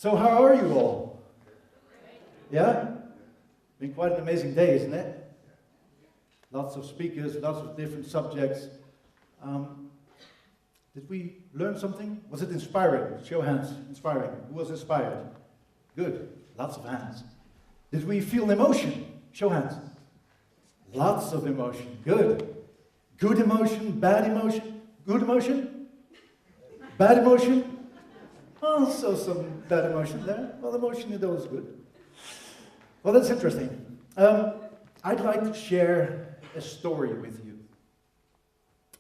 So how are you all? Yeah? Been quite an amazing day, isn't it? Lots of speakers, lots of different subjects. Did we learn something? Was it inspiring? Show hands. Inspiring. Who was inspired? Good. Lots of hands. Did we feel emotion? Show hands. Lots of emotion. Good. Good emotion, bad emotion. Good emotion? Bad emotion? Also some bad emotion there. Well, emotion is always good. Well, that's interesting. I'd like to share a story with you.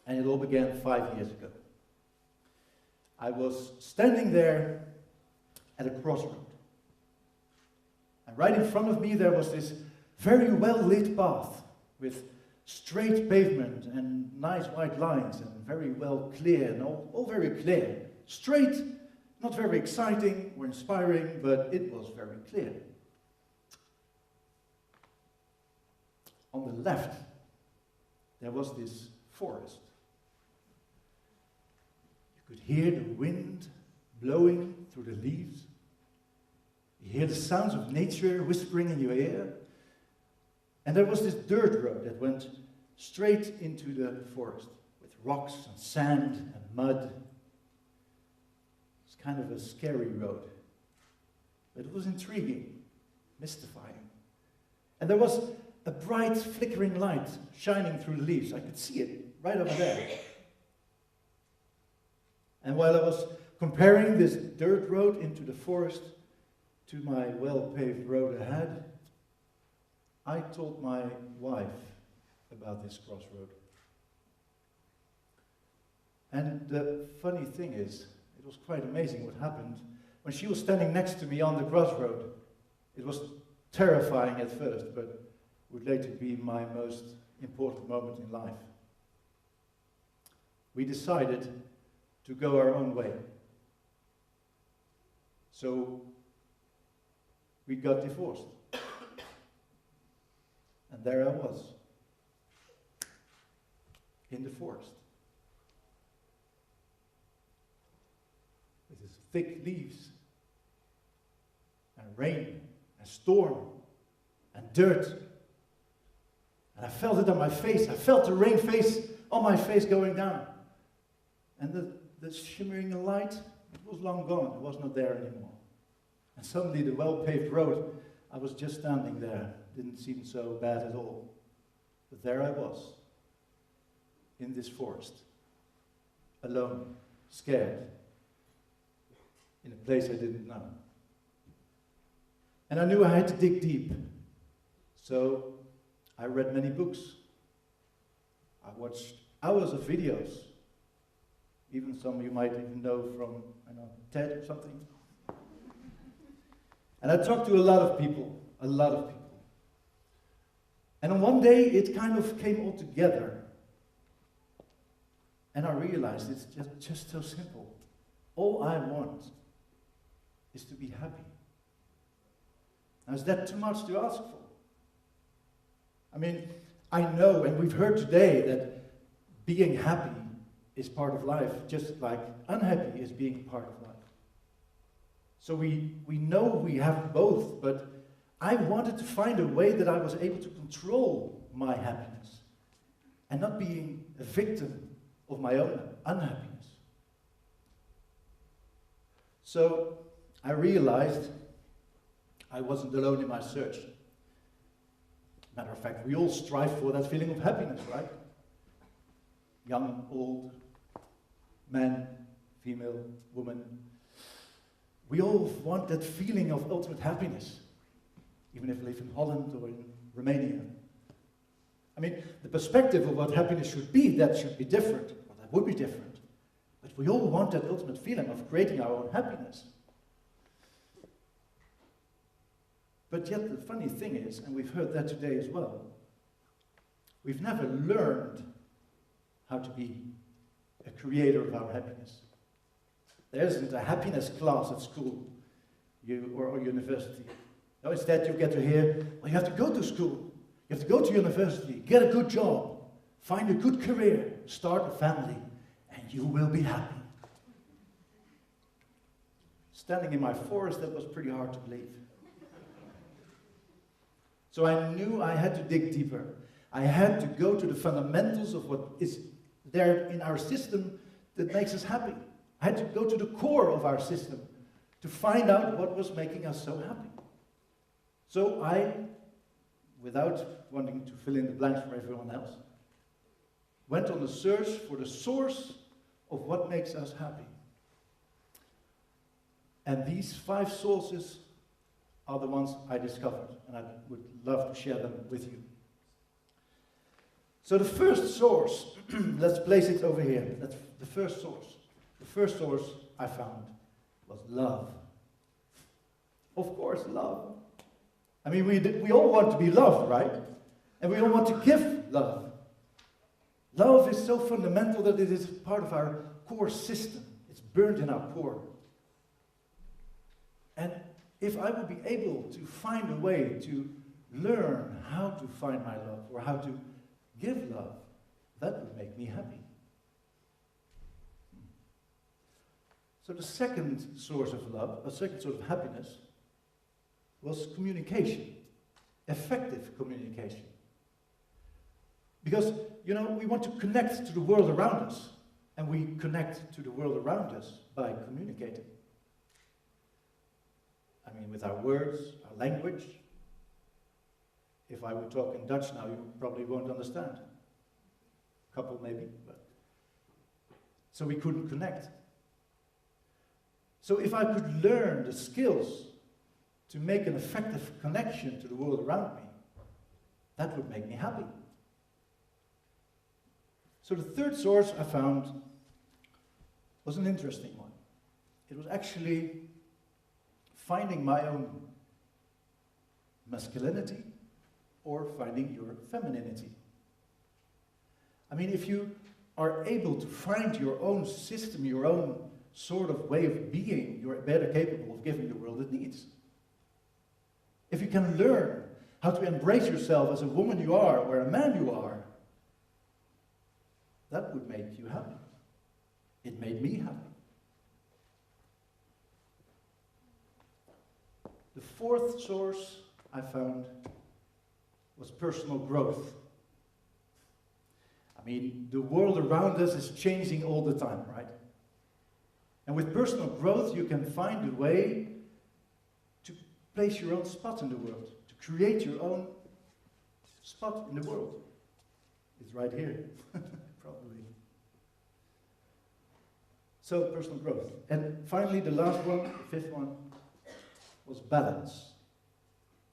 And it all began 5 years ago. I was standing there at a crossroad. And right in front of me there was this very well-lit path with straight pavement and nice white lines and very well clear and all very clear. Straight, not very exciting or inspiring, but it was very clear. On the left, there was this forest. You could hear the wind blowing through the leaves. You hear the sounds of nature whispering in your ear. And there was this dirt road that went straight into the forest with rocks and sand and mud. It's kind of a scary road, but it was intriguing, mystifying. And there was a bright flickering light shining through the leaves. I could see it right over there. And while I was comparing this dirt road into the forest to my well-paved road ahead, I told my wife about this crossroad. And the funny thing is, it was quite amazing what happened. When she was standing next to me on the crossroad, it was terrifying at first, but would later be my most important moment in life. We decided to go our own way. So we got divorced. And there I was, in the forest, with its thick leaves, and rain, and storm, and dirt. And I felt it on my face. I felt the rain face on my face going down. And the shimmering light, it was long gone. It was not there anymore. And suddenly the well-paved road, I was just standing there. Didn't seem so bad at all. But there I was, in this forest, alone, scared, in a place I didn't know. And I knew I had to dig deep. So I read many books. I watched hours of videos. Even some you might even know from, I know, TED or something. And I talked to a lot of people. And on one day, it kind of came all together. And I realized it's just so simple. All I want is to be happy. Now, is that too much to ask for? I mean, I know, and we've heard today, that being happy is part of life, just like unhappy is being part of life. So we know we have both, but I wanted to find a way that I was able to control my happiness and not being a victim of my own unhappiness. So I realized I wasn't alone in my search. Matter of fact, we all strive for that feeling of happiness, right? Young, old, man, female, woman. We all want that feeling of ultimate happiness, even if we live in Holland or in Romania. I mean, the perspective of what happiness should be, that should be different, or that would be different. But we all want that ultimate feeling of creating our own happiness. But yet the funny thing is, and we've heard that today as well, we've never learned how to be a creator of our happiness. There isn't a happiness class at school or university. No, instead you get to hear, well, you have to go to school, you have to go to university, get a good job, find a good career, start a family, and you will be happy. standing in my forest, that was pretty hard to believe. So I knew I had to dig deeper. I had to go to the fundamentals of what is there in our system that makes us happy. I had to go to the core of our system to find out what was making us so happy. So I, without wanting to fill in the blanks for everyone else, went on a search for the source of what makes us happy. And these 5 sources are the ones I discovered, and I would love to share them with you. So the first source, let's place it over here. That's the first source. The first source I found was love. Of course, love. I mean, we all want to be loved, right? And we all want to give love. Love is so fundamental that it is part of our core system. It's burned in our core. And if I would be able to find a way to learn how to find my love, or how to give love, that would make me happy. So the second source of love, a second source of happiness, was communication. Effective communication. Because, you know, we want to connect to the world around us. And we connect to the world around us by communicating. I mean, with our words, our language. If I would talk in Dutch now, you probably won't understand. A couple maybe, but. So we couldn't connect. So if I could learn the skills to make an effective connection to the world around me, that would make me happy. So the third source I found was an interesting one. It was actually finding my own masculinity or finding your femininity. I mean, if you are able to find your own system, your own sort of way of being, you're better capable of giving the world it needs. If you can learn how to embrace yourself as a woman you are or a man you are, that would make you happy. It made me happy. The fourth source I found was personal growth. I mean, the world around us is changing all the time, right? And with personal growth, you can find a way to place your own spot in the world, to create your own spot in the world. It's right here, probably. So, personal growth. And finally, the last one, the fifth one, was balance.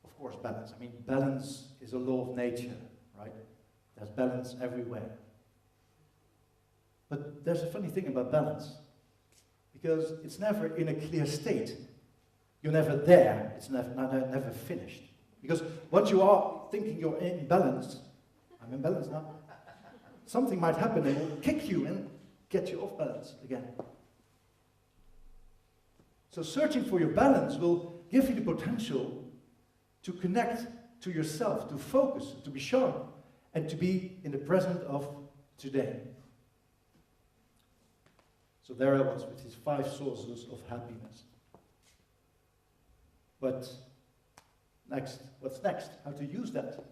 Of course, balance. I mean, balance is a law of nature, right? There's balance everywhere. But there's a funny thing about balance. Because it's never in a clear state. You're never there. It's never finished. Because once you are thinking you're in balance, I'm in balance now, something might happen and will kick you and get you off balance again. So searching for your balance will give you the potential to connect to yourself, to focus, to be sharp, and to be in the present of today. So there I was with his 5 sources of happiness. But next, what's next? How to use that?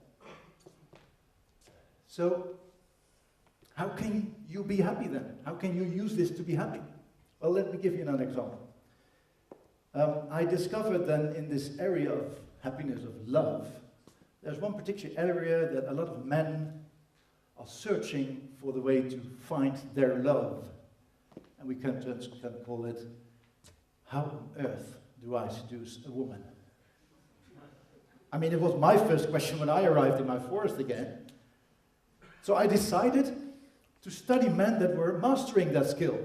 So, how can you be happy then? How can you use this to be happy? Well, let me give you another example. I discovered then in this area of happiness, of love, there's one particular area that a lot of men are searching for the way to find their love. And we can call it, how on earth do I seduce a woman? I mean, it was my first question when I arrived in my forest again. So I decided to study men that were mastering that skill,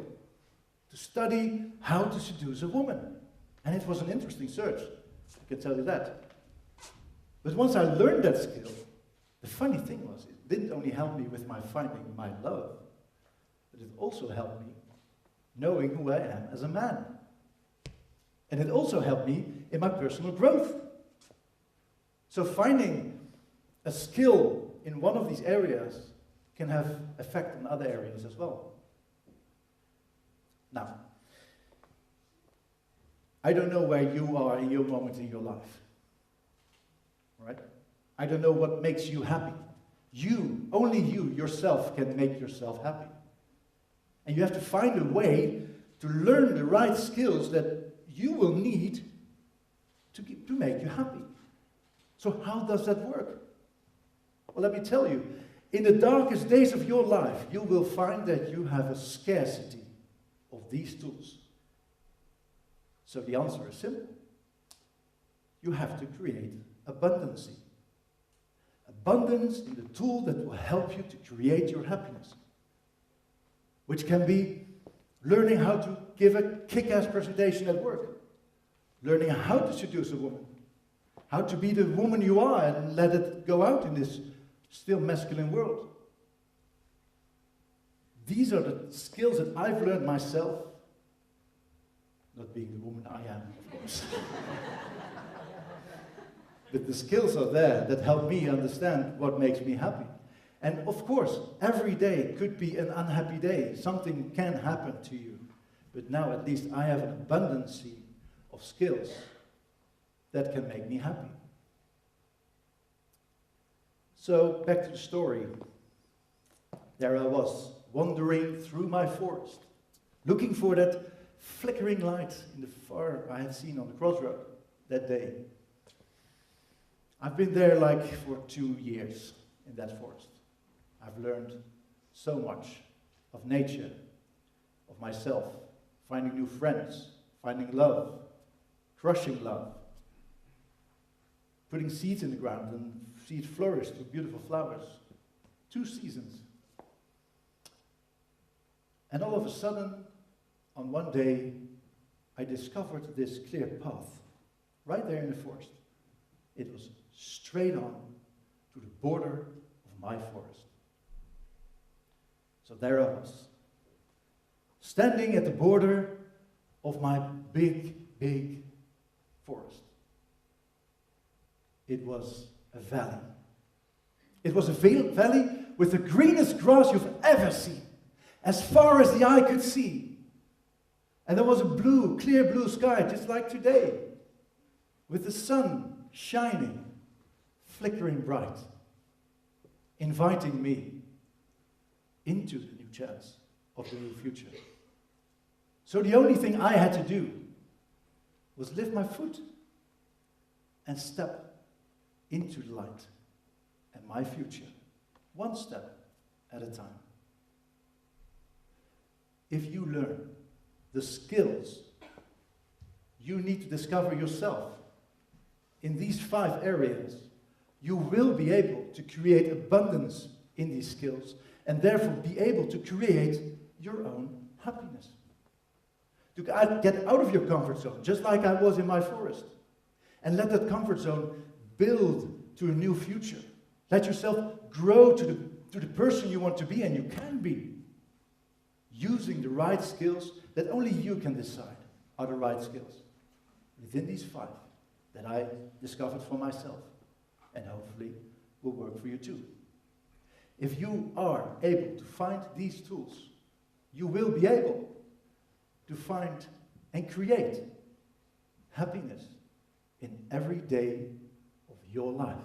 to study how to seduce a woman. And it was an interesting search, I can tell you that. But once I learned that skill, the funny thing was, it didn't only help me with my finding my love, but it also helped me knowing who I am as a man. And it also helped me in my personal growth. So finding a skill in one of these areas can have effect on other areas as well. Now, I don't know where you are in your moment in your life. Right? I don't know what makes you happy. You, only you yourself can make yourself happy. And you have to find a way to learn the right skills that you will need to make you happy. So how does that work? Well, let me tell you, in the darkest days of your life, you will find that you have a scarcity of these tools. So the answer is simple. You have to create abundancy. Abundance in the tool that will help you to create your happiness. Which can be learning how to give a kick-ass presentation at work. Learning how to seduce a woman. How to be the woman you are and let it go out in this still masculine world. These are the skills that I've learned myself. Not being the woman I am, of course. But the skills are there that help me understand what makes me happy. And of course, every day could be an unhappy day. Something can happen to you. But now at least I have an abundance of skills that can make me happy. So, back to the story. There I was, wandering through my forest, looking for that flickering light in the far I had seen on the crossroad that day. I've been there like for 2 years in that forest. I've learned so much of nature, of myself, finding new friends, finding love, crushing love, putting seeds in the ground and see it flourish to beautiful flowers. 2 seasons. And all of a sudden, on one day, I discovered this clear path, right there in the forest. It was straight on to the border of my forest. So there I was, standing at the border of my big, big forest. It was a valley. It was a valley with the greenest grass you've ever seen, as far as the eye could see. And there was a blue, clear blue sky, just like today, with the sun shining, flickering bright, inviting me into the new chance of the new future. So the only thing I had to do was lift my foot and step into the light and my future, one step at a time. If you learn the skills you need to discover yourself in these 5 areas, you will be able to create abundance in these skills and therefore be able to create your own happiness. To get out of your comfort zone, just like I was in my forest, and let that comfort zone build to a new future. Let yourself grow to the person you want to be, and you can be, using the right skills that only you can decide are the right skills within these 5 that I discovered for myself, and hopefully will work for you too. If you are able to find these tools, you will be able to find and create happiness in every day of your life.